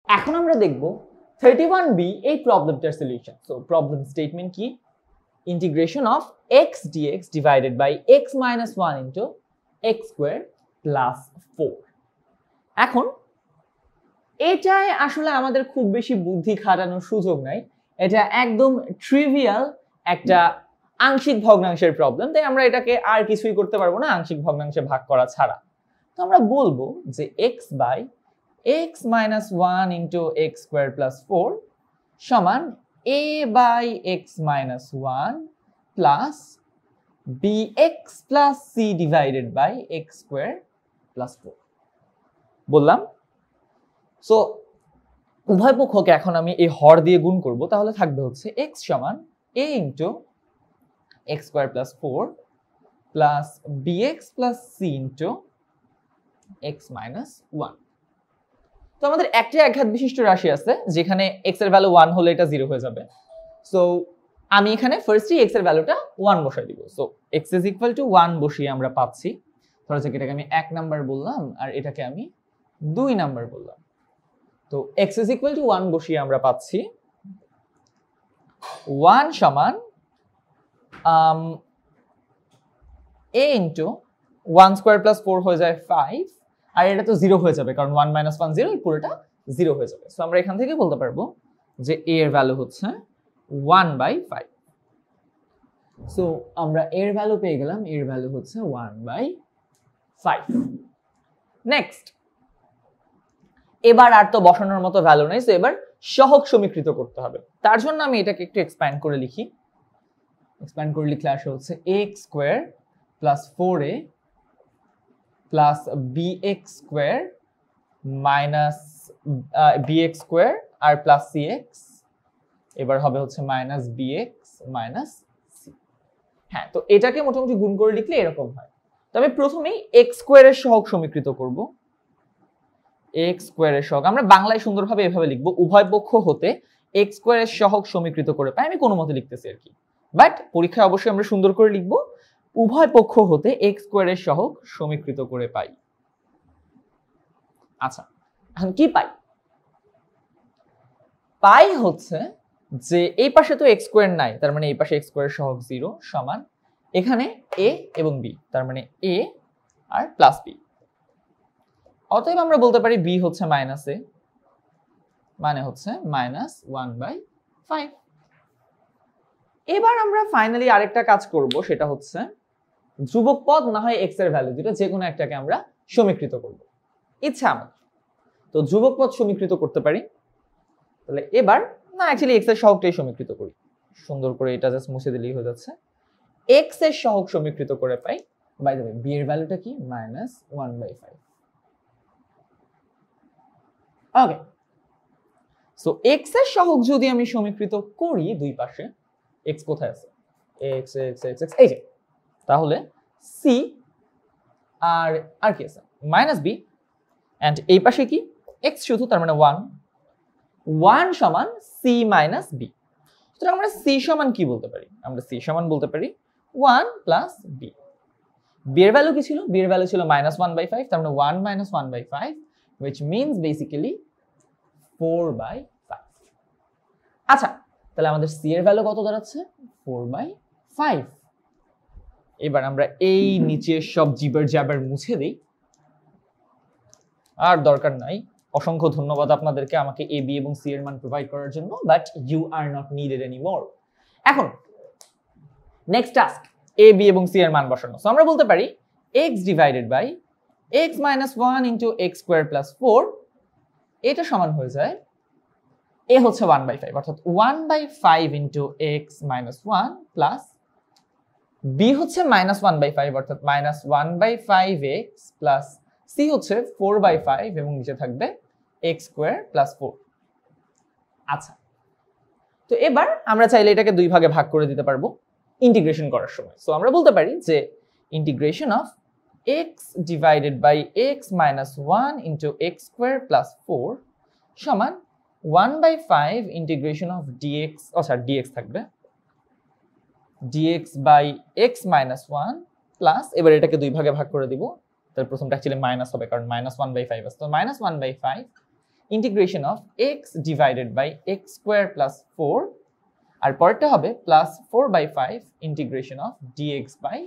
এখন আমরা দেখব 31b এই প্রবলেমটার সলিউশন। সো প্রবলেম স্টেটমেন্ট কি? Integration of x dx divided by x minus 1 into x square plus 4। এখন এটাই আসলে আমাদের খুব বেশি বুদ্ধি খাটানোর সুযোগ নাই, এটা একদম ট্রিভিয়াল একটা আংশিক ভগ্নাংশের প্রবলেম, তাই আমরা এটাকে আর কিছুই করতে পারবো না আংশিক ভগ্নাংশে ভাগ করা ছাড়া। তো আমরা বলবো যে x by x minus 1 into x square plus 4 সমান a by x minus 1 plus bx plus c divided by x square plus 4 বললাম। সো উভয় পক্ষকে এখন আমি এই হর দিয়ে গুণ করব, তাহলে থাকবে হচ্ছে x সমান a into x square plus 4 plus bx plus c into x minus 1। তো আমাদের একটা একঘাত বিশিষ্ট রাশি আছে যেখানে x এর ভ্যালু 1 হলে এটা 0 হয়ে যাবে। সো আমি এখানে ফার্স্টলি x এর ভ্যালুটা 1 বসাই দিব। So x is equal to 1 বসিয়ে আমরা পাচ্ছি, ধরা যাক এটাকে আমি 1 নাম্বার বললাম আর এটাকে আমি 2 নাম্বার বললাম। তো x is equal to 1 বসিয়ে আমরা পাচ্ছি 1 সমান a into 1 square plus 4 হয়ে যায় 5, আর এটা তো 0 হয়ে যাবে কারণ 1 minus 1 0, এই পুরোটা 0 হয়ে যাবে। সো আমরা এখান থেকে বলতে পারবো যে a এর ভ্যালু হচ্ছে 1/5। সো আমরা এর ভ্যালু পেয়ে গেলাম, এর ভ্যালু হচ্ছে 1/5। নেক্সট, এবার আর তো বসানোর মতো ভ্যালু নেই, সো এবার সহগ সমীকৃত করতে হবে। তার জন্য আমি এটাকে একটু এক্সপ্যান্ড করে লিখি। এক্সপ্যান্ড করে লিখলে আসে হচ্ছে x square plus 4a plus bx square minus bx square আর প্লাস cx, এবার হবে হচ্ছে মাইনাস bx মাইনাস c। হ্যাঁ, তো এটাকে মোটামুটি গুণ করে লিখলে এরকম হয়। তবে প্রথমেই x স্কয়ারের সহগ সমীকৃত করব। x স্কয়ারের সহগ আমরা বাংলায় সুন্দরভাবে এভাবে লিখব, উভয় পক্ষ হতে x স্কয়ারের সহগ সমীকৃত করে পাই। আমি কোনো মতে লিখতেছি আর কি, বাট পরীক্ষায় অবশ্যই আমরা সুন্দর করে লিখব, উভয় পক্ষ হতে x স্কয়ারের সহগ সমীকৃত করে পাই। আচ্ছা, এখন কি পাই? পাই হচ্ছে যে এই পাশে তো x স্কয়ার নাই, তার মানে এই পাশে x স্কয়ারের সহগ 0 সমান এখানে a এবং b, তার মানে a আর প্লাস b। অতএব আমরা বলতে পারি b হচ্ছে মাইনাস a, মানে হচ্ছে মাইনাস 1/5। এবার আমরা ফাইনালি আরেকটা কাজ করব, সেটা হচ্ছে ধ্রুবক পদ না হয় x এর ভ্যালু যেটা, যে কোনো একটাকে আমরা সমীকৃত করব ইচ্ছা আমাদের। তো ধ্রুবক পদ সমীকৃত করতে পারি, তাহলে এবার না অ্যাকচুয়ালি x এর সহগটাই সমীকৃত করি, সুন্দর করে এটা জাস্ট মুছে দিলেই হয়ে যাচ্ছে। x এর সহগ সমীকৃত করে পাই, বাই দ্য ওয়ে b এর ভ্যালুটা কি? মাইনাস 1/5। ওকে, সো x এর সহগ যদি আমি সমীকৃত করি দুই পাশে, x কোথায় আছে? x x x x এই যে, তাহলে c আর কি আছে? মাইনাস b, এন্ড এই পাশে কি? x শুধু, তার মানে 1 সমান c মাইনাস b। সুতরাং আমরা c সমান কি বলতে পারি? আমরা c সমান বলতে পারি 1 প্লাস b। b এর ভ্যালু কি ছিল? b এর ভ্যালু ছিল মাইনাস 1/5, তার মানে 1 minus 1/5, which means basically 4/5। আচ্ছা, তাহলে আমাদের c এর ভ্যালু কত দাঁড়াচ্ছে? 4/5। এবার আমরা এই নিচের সব জিবার জাবার মুছে দেই, আর দরকার নাই। অসংখ্য ধন্যবাদ আপনাদেরকে আমাকে a b এবং c এর মান প্রোভাইড করার জন্য, but you are not needed anymore. এখন নেক্সট টাস্ক, a b এবং c এর মান বসানো। সো আমরা বলতে পারি x divided by x minus 1 into x square plus 4, এটা সমান হয়ে যায় a হচ্ছে 1/5, অর্থাৎ 1/5 into x minus 1 plus b হচ্ছে minus 1/5, অর্থাৎ minus 1/5x plus c হচ্ছে 4/5 এবং নিচে থাকবে x square plus 4। আচ্ছা, তো এবার আমরা চাইলে এটাকে দুই ভাগে ভাগ করে দিতে পারবো ইন্টিগ্রেশন করার সময়। সো আমরা বলতে পারি যে integration of x divided by x minus 1 into x square plus 4 সমান 1/5 integration of dx, dx থাকবে dx by x minus 1 plus, এবার এটাকে দুই ভাগে ভাগ করে দিব, তার প্রথমটা অ্যাকচুয়ালি মাইনাস হবে কারণ মাইনাস 1/5 আছে, তো minus 1/5 integration of x divided by x square plus 4 আর পরেরটা হবে plus 4/5 integration of dx by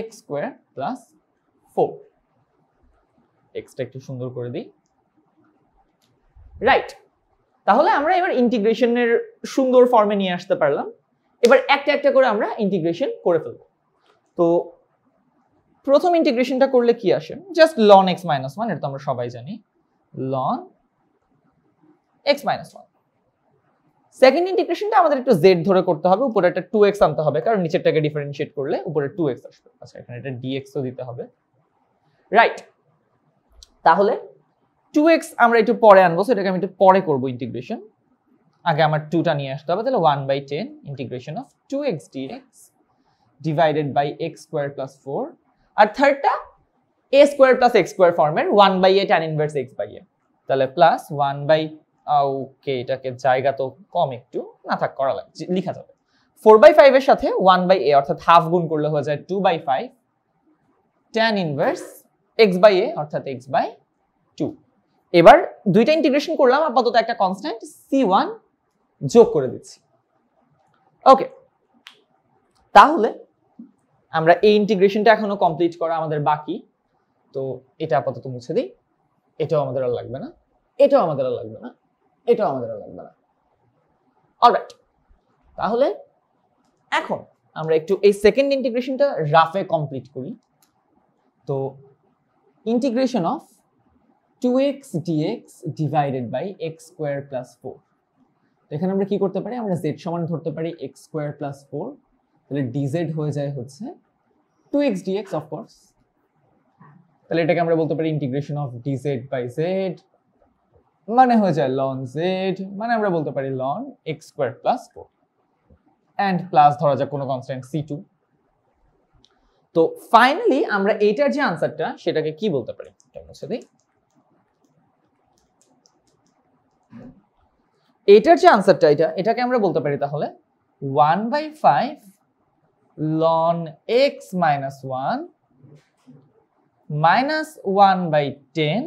x square plus 4। এক্সটা একটু সুন্দর করে দিই, রাইট। তাহলে আমরা এবার ইন্টিগ্রেশনের সুন্দর ফর্মে নিয়ে আসতে পারলাম। এবার একটা একটা করে আমরা ইন্টিগ্রেশন করে ফেলবো। তো প্রথম ইন্টিগ্রেশনটা করলে কি আসে, জাস্ট ln x - 1, এটা তো আমরা সবাই জানি, ln x - 1। সেকেন্ড ইন্টিগ্রেশনটা আমাদের একটু z ধরে করতে হবে, উপরে একটা 2x আনতে হবে, কারণ নিচেরটাকে ডিফারেন্সিয়েট করলে উপরে 2x আসবে। আচ্ছা, এখানে এটা dx ও দিতে হবে, রাইট। তাহলে 2x আমরা একটু পরে আনবো, সেটাকে আমি একটু পরে করবো ইন্টিগ্রেশন। আগে আমার 2টা নিয়ে আসতে হবে, তাহলে 1/10 integration of 2x dx divided by x square plus 4। আর থার্ডটা a square plus x square ফর্মের 1/a tan inverse x by a, তাহলে প্লাস 1/, ওকে এটাকে জায়গা তো কম একটু, না থাক করা লাগছে, লেখা যাবে 4/5 এর সাথে 1/a অর্থাৎ হাফ গুণ করলে হয়ে যায় 2/5 tan inverse x by a অর্থাৎ x বাই 2। এবার দুইটা ইন্টিগ্রেশন করলাম, আপাতত একটা কনস্ট্যান্ট c1 যোগ করে দিচ্ছি। ওকে, তাহলে আমরা এই ইন্টিগ্রেশনটা এখনো কমপ্লিট করা আমাদের বাকি। তো এটা আপাতত মুছে দিই, এটাও আমাদের আর লাগবে না, এটাও আমাদের আর লাগবে না, এটাও আমাদের আর লাগবে না। অলরাইট, তাহলে এখন আমরা একটু এই সেকেন্ড ইন্টিগ্রেশনটা রাফে কমপ্লিট করি। তো integration of 2x dx divided by x square plus 4। এখানে আমরা কি করতে পারি, আমরা z সমান ধরতে পারি x স্কোয়ার প্লাস 4, তাহলে dz হয়ে যায় হচ্ছে 2x dx অফ কোর্স। তাহলে এটাকে আমরা বলতে পারি integration of dz by z, মানে হয়ে যায় ln z, মানে আমরা বলতে পারি ln x square plus 4 and plus ধরা যাক কোনো কনস্ট্যান্ট c2। তো ফাইনালি আমরা এইটার যে আনসারটা সেটাকে কি বলতে পারি, এটা মুছে দিই। এটার যে আনসারটা এটাকে আমরা বলতে পারি তাহলে 1/5 ln x - 1 minus 1/10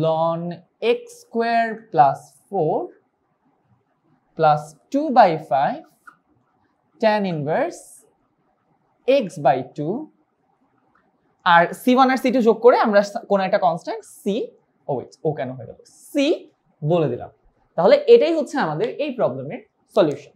ln x square plus 4 plus 2/5 tan inverse x by 2 আর c1 আর c2 যোগ করে আমরা কোন একটা কনস্ট্যান্ট c, ও কেন হয়ে গেল c বলে দিলাম। তাহলে এটাই হচ্ছে আমাদের এই প্রবলেমের সলিউশন।